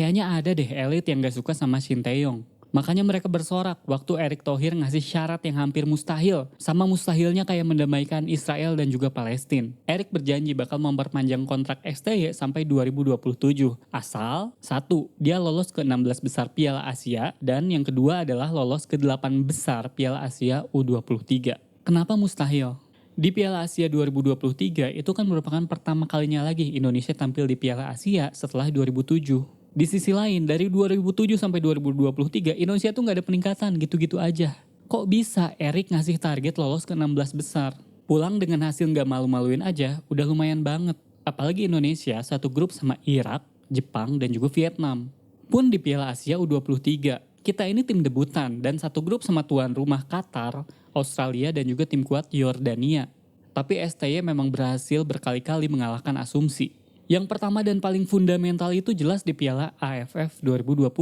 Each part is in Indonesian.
Kayaknya ada deh elit yang gak suka sama Shin Tae-yong. Makanya mereka bersorak waktu Erick Thohir ngasih syarat yang hampir mustahil. Sama mustahilnya kayak mendamaikan Israel dan juga Palestina. Erick berjanji bakal memperpanjang kontrak STY sampai 2027. Asal, satu, dia lolos ke 16 besar Piala Asia. Dan yang kedua adalah lolos ke 8 besar Piala Asia U23. Kenapa mustahil? Di Piala Asia 2023 itu kan merupakan pertama kalinya lagi Indonesia tampil di Piala Asia setelah 2007. Di sisi lain, dari 2007 sampai 2023, Indonesia tuh nggak ada peningkatan gitu-gitu aja. Kok bisa Erik ngasih target lolos ke 16 besar? Pulang dengan hasil nggak malu-maluin aja, udah lumayan banget. Apalagi Indonesia satu grup sama Irak, Jepang, dan juga Vietnam. Pun di Piala Asia U23, kita ini tim debutan dan satu grup sama tuan rumah Qatar, Australia, dan juga tim kuat Yordania. Tapi STY memang berhasil berkali-kali mengalahkan asumsi. Yang pertama dan paling fundamental itu jelas di Piala AFF 2020.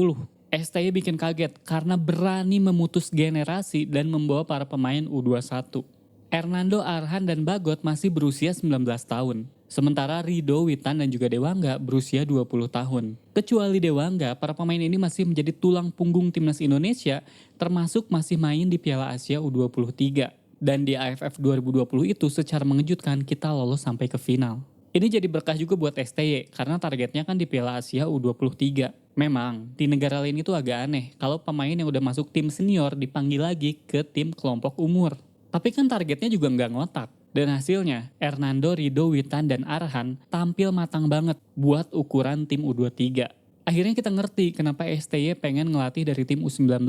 STY bikin kaget karena berani memutus generasi dan membawa para pemain U21. Hernando, Arhan, dan Bagot masih berusia 19 tahun. Sementara Rido, Witan, dan juga Dewangga berusia 20 tahun. Kecuali Dewangga, para pemain ini masih menjadi tulang punggung timnas Indonesia, termasuk masih main di Piala Asia U23. Dan di AFF 2020 itu secara mengejutkan kita lolos sampai ke final. Ini jadi berkah juga buat STY karena targetnya kan di Piala Asia U23. Memang, di negara lain itu agak aneh kalau pemain yang udah masuk tim senior dipanggil lagi ke tim kelompok umur. Tapi kan targetnya juga nggak ngotak. Dan hasilnya, Hernando, Rido, Witan, dan Arhan tampil matang banget buat ukuran tim U23. Akhirnya kita ngerti kenapa STY pengen ngelatih dari tim U19.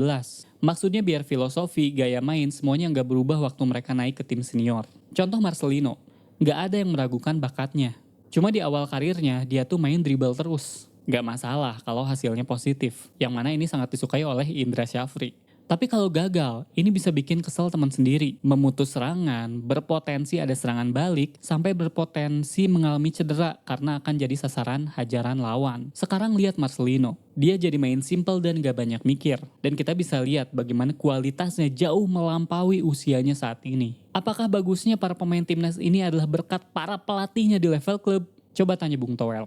Maksudnya biar filosofi, gaya main, semuanya nggak berubah waktu mereka naik ke tim senior. Contoh Marcelino. Nggak ada yang meragukan bakatnya. Cuma di awal karirnya, dia tuh main dribble terus. Nggak masalah kalau hasilnya positif, yang mana ini sangat disukai oleh Indra Syafri. Tapi kalau gagal, ini bisa bikin kesel teman sendiri, memutus serangan, berpotensi ada serangan balik, sampai berpotensi mengalami cedera karena akan jadi sasaran hajaran lawan. Sekarang lihat Marcelino, dia jadi main simple dan gak banyak mikir. Dan kita bisa lihat bagaimana kualitasnya jauh melampaui usianya saat ini. Apakah bagusnya para pemain timnas ini adalah berkat para pelatihnya di level klub? Coba tanya Bung Toel.